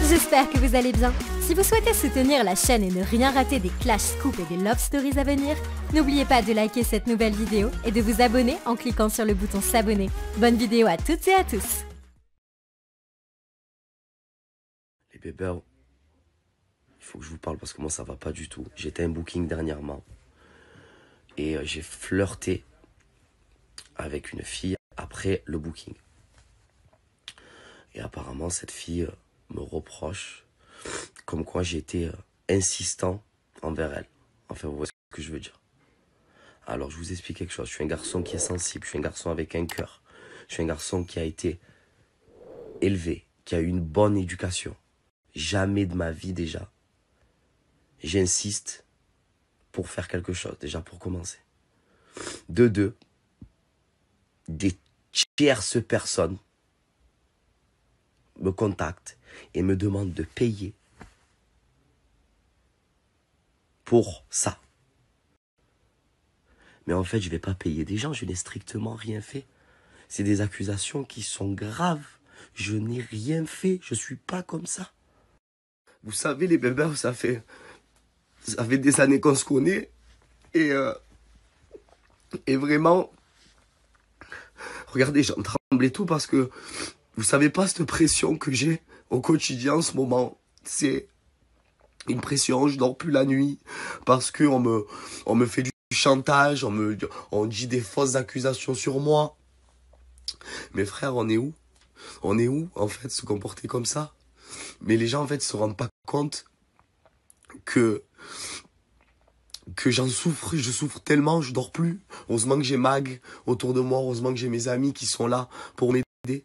J'espère que vous allez bien. Si vous souhaitez soutenir la chaîne et ne rien rater des Clash Scoop et des Love Stories à venir, n'oubliez pas de liker cette nouvelle vidéo et de vous abonner en cliquant sur le bouton s'abonner. Bonne vidéo à toutes et à tous. Les bébés, il faut que je vous parle parce que moi ça va pas du tout. J'étais un booking dernièrement et j'ai flirté avec une fille après le booking. Et apparemment cette fille me reproche comme quoi j'ai été insistant envers elle. Enfin, vous voyez ce que je veux dire. Alors, je vous explique quelque chose. Je suis un garçon qui est sensible. Je suis un garçon avec un cœur. Je suis un garçon qui a été élevé, qui a eu une bonne éducation. Jamais de ma vie déjà, j'insiste pour faire quelque chose. Déjà pour commencer. De deux, des tierces personnes me contactent et me demandent de payer pour ça. Mais en fait, je ne vais pas payer des gens, je n'ai strictement rien fait. C'est des accusations qui sont graves. Je n'ai rien fait, je ne suis pas comme ça. Vous savez, les bébés, ça fait des années qu'on se connaît. Et vraiment, regardez, j'en tremble et tout parce que vous savez pas cette pression que j'ai au quotidien en ce moment. C'est une pression, je dors plus la nuit parce que on me fait du chantage, on dit des fausses accusations sur moi. Mes frères, on est où? On est où, en fait, se comporter comme ça? Mais les gens, en fait, se rendent pas compte que j'en souffre, je souffre tellement, je dors plus. Heureusement que j'ai Mag autour de moi, heureusement que j'ai mes amis qui sont là pour m'aider.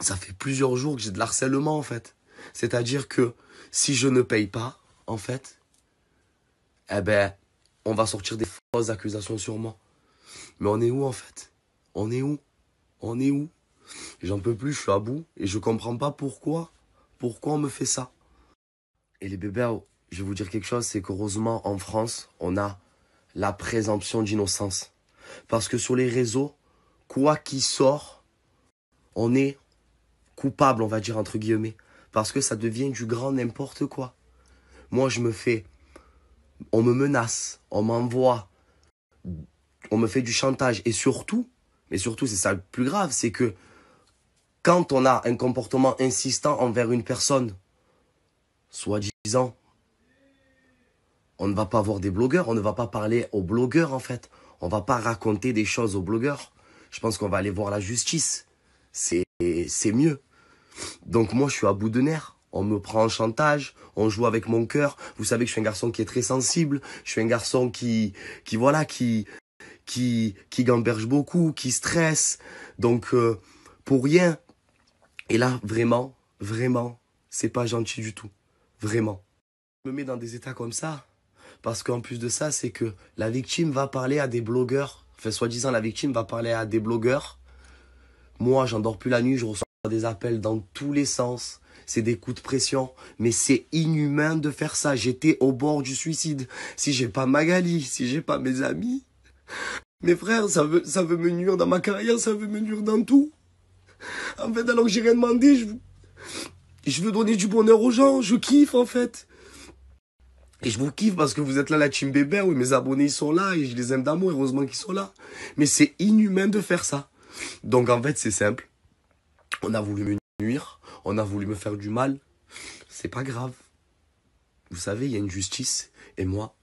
Ça fait plusieurs jours que j'ai de l'harcèlement, en fait. C'est-à-dire que si je ne paye pas, en fait, eh ben, on va sortir des fausses accusations sur moi. Mais on est où, en fait? On est où? On est où? J'en peux plus, je suis à bout et je comprends pas pourquoi. Pourquoi on me fait ça? Et les bébés, je vais vous dire quelque chose, c'est qu'heureusement, en France, on a la présomption d'innocence. Parce que sur les réseaux, quoi qu'il sort, on est coupable, on va dire, entre guillemets. Parce que ça devient du grand n'importe quoi. Moi, on me menace, on m'envoie, on me fait du chantage. Et surtout, mais surtout, c'est ça le plus grave, c'est que quand on a un comportement insistant envers une personne, soi-disant, on ne va pas voir des blogueurs, on ne va pas parler aux blogueurs en fait. On ne va pas raconter des choses aux blogueurs. Je pense qu'on va aller voir la justice. C'est mieux. Donc moi, je suis à bout de nerfs. On me prend en chantage, on joue avec mon cœur. Vous savez que je suis un garçon qui est très sensible. Je suis un garçon qui gamberge beaucoup, qui stresse. Donc, pour rien. Et là, vraiment, c'est pas gentil du tout. Vraiment. Je me mets dans des états comme ça. Parce qu'en plus de ça, c'est que la victime va parler à des blogueurs. Enfin, soi-disant, la victime va parler à des blogueurs. Moi, j'en dors plus la nuit, je reçois des appels dans tous les sens. C'est des coups de pression. Mais c'est inhumain de faire ça. J'étais au bord du suicide. Si j'ai pas Magali, si j'ai pas mes amis, mes frères, ça veut me nuire dans ma carrière, ça veut me nuire dans tout. En fait, alors que j'ai rien demandé, je veux donner du bonheur aux gens. Je kiffe, en fait. Et je vous kiffe parce que vous êtes là, la team bébé. Oui, mes abonnés, ils sont là et je les aime d'amour. Heureusement qu'ils sont là. Mais c'est inhumain de faire ça. Donc, en fait, c'est simple. On a voulu me nuire. On a voulu me faire du mal. C'est pas grave. Vous savez, il y a une justice. Et moi,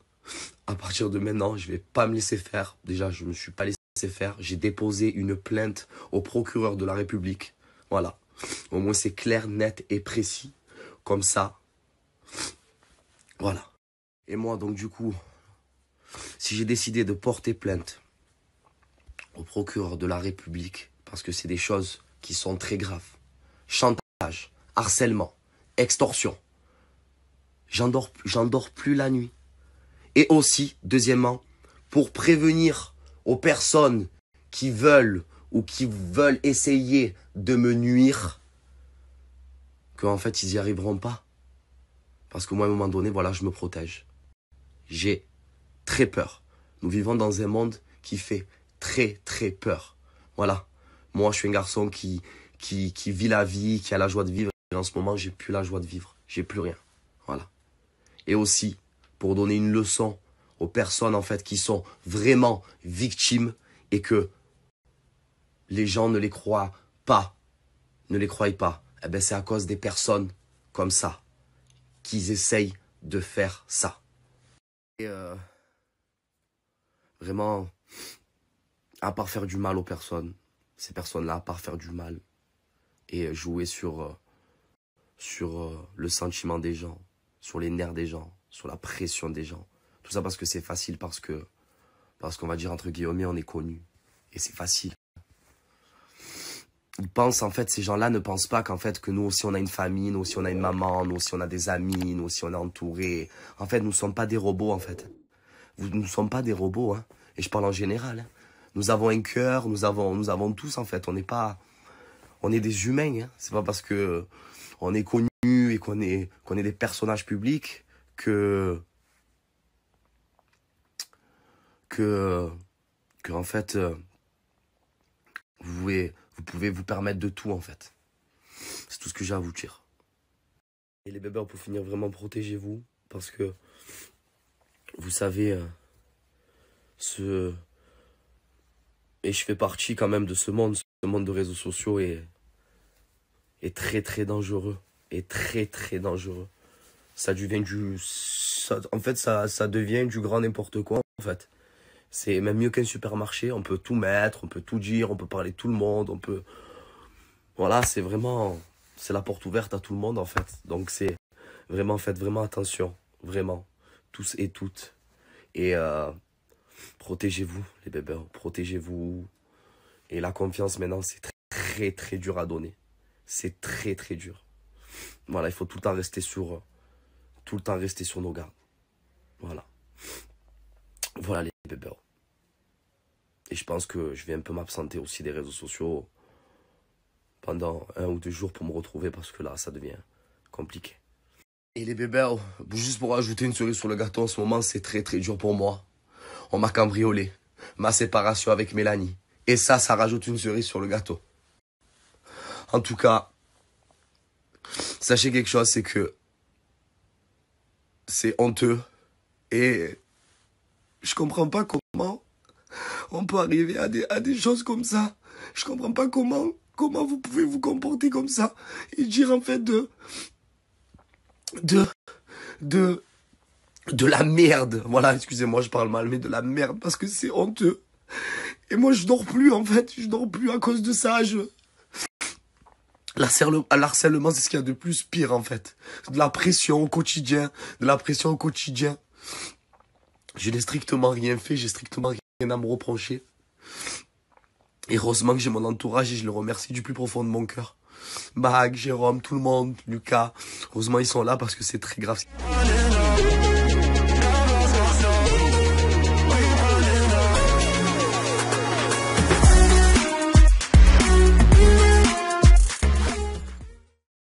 à partir de maintenant, je vais pas me laisser faire. Déjà, je me suis pas laissé faire. J'ai déposé une plainte au procureur de la République. Voilà. Au moins, c'est clair, net et précis. Comme ça. Voilà. Et moi, donc, du coup, si j'ai décidé de porter plainte au procureur de la République, parce que c'est des choses qui sont très graves, chantage, harcèlement, extorsion, j'en dors plus la nuit. Et aussi, deuxièmement, pour prévenir aux personnes qui veulent ou qui veulent essayer de me nuire, qu'en fait, ils n'y arriveront pas. Parce que moi, à un moment donné, voilà, je me protège. J'ai très peur. Nous vivons dans un monde qui fait très peur. Voilà. Moi, je suis un garçon qui vit la vie, qui a la joie de vivre. en ce moment, j'ai plus la joie de vivre. J'ai plus rien. Voilà. Et aussi, pour donner une leçon aux personnes, en fait, qui sont vraiment victimes et que les gens ne les croient pas, ne les croient pas. Eh ben, c'est à cause des personnes comme ça qu'ils essayent de faire ça. Et vraiment, à part faire du mal aux personnes, ces personnes-là, à part faire du mal et jouer sur le sentiment des gens, sur les nerfs des gens, sur la pression des gens. Tout ça parce que c'est facile, parce qu'on va dire entre guillemets, on est connu. Et c'est facile. Ils pensent, en fait, ces gens-là ne pensent pas qu'en fait, que nous aussi on a une famille, nous aussi on a une maman, nous aussi on a des amis, nous aussi on est entouré. En fait, nous ne sommes pas des robots, en fait. Nous ne sommes pas des robots, hein. Et je parle en général, hein. Nous avons un cœur, nous avons tous, en fait. On est des humains, hein. C'est pas parce que on est connus et qu'on est des personnages publics que en fait, vous pouvez vous permettre de tout, en fait. C'est tout ce que j'ai à vous dire. Et les bébés, pour finir, vraiment protégez-vous, parce que vous savez, et je fais partie quand même de ce monde de réseaux sociaux est très très dangereux, et très très dangereux. Ça devient ça devient du grand n'importe quoi, en fait. C'est même mieux qu'un supermarché, on peut tout mettre, on peut tout dire, on peut parler tout le monde, on peut... Voilà, c'est la porte ouverte à tout le monde, en fait. Donc c'est vraiment, faites vraiment attention, vraiment, tous et toutes. Et protégez-vous, les bébés, protégez-vous. Et la confiance, maintenant, c'est très, très dur à donner. C'est très, très dur. Voilà, il faut tout le temps rester sur nos gardes. Voilà. Voilà, les bébés. Et je pense que je vais un peu m'absenter aussi des réseaux sociaux pendant 1 ou 2 jours pour me retrouver, parce que là, ça devient compliqué. Et les bébés, juste pour ajouter une cerise sur le gâteau, en ce moment, c'est très, très dur pour moi. On m'a cambriolé. Ma séparation avec Mélanie. Et ça rajoute une cerise sur le gâteau. En tout cas, sachez quelque chose, c'est que c'est honteux. Et je comprends pas comment on peut arriver à des choses comme ça. Je comprends pas comment vous pouvez vous comporter comme ça. Et dire en fait de la merde. Voilà, excusez-moi, je parle mal, mais de la merde, parce que c'est honteux. Et moi, je dors plus, en fait. Je dors plus à cause de ça. L'harcèlement, c'est ce qu'il y a de plus pire, en fait. De la pression au quotidien. Je n'ai strictement rien fait. J'ai strictement rien à me reprocher. Et heureusement que j'ai mon entourage et je le remercie du plus profond de mon cœur. Mag, Jérôme, tout le monde, Lucas. Heureusement, ils sont là parce que c'est très grave.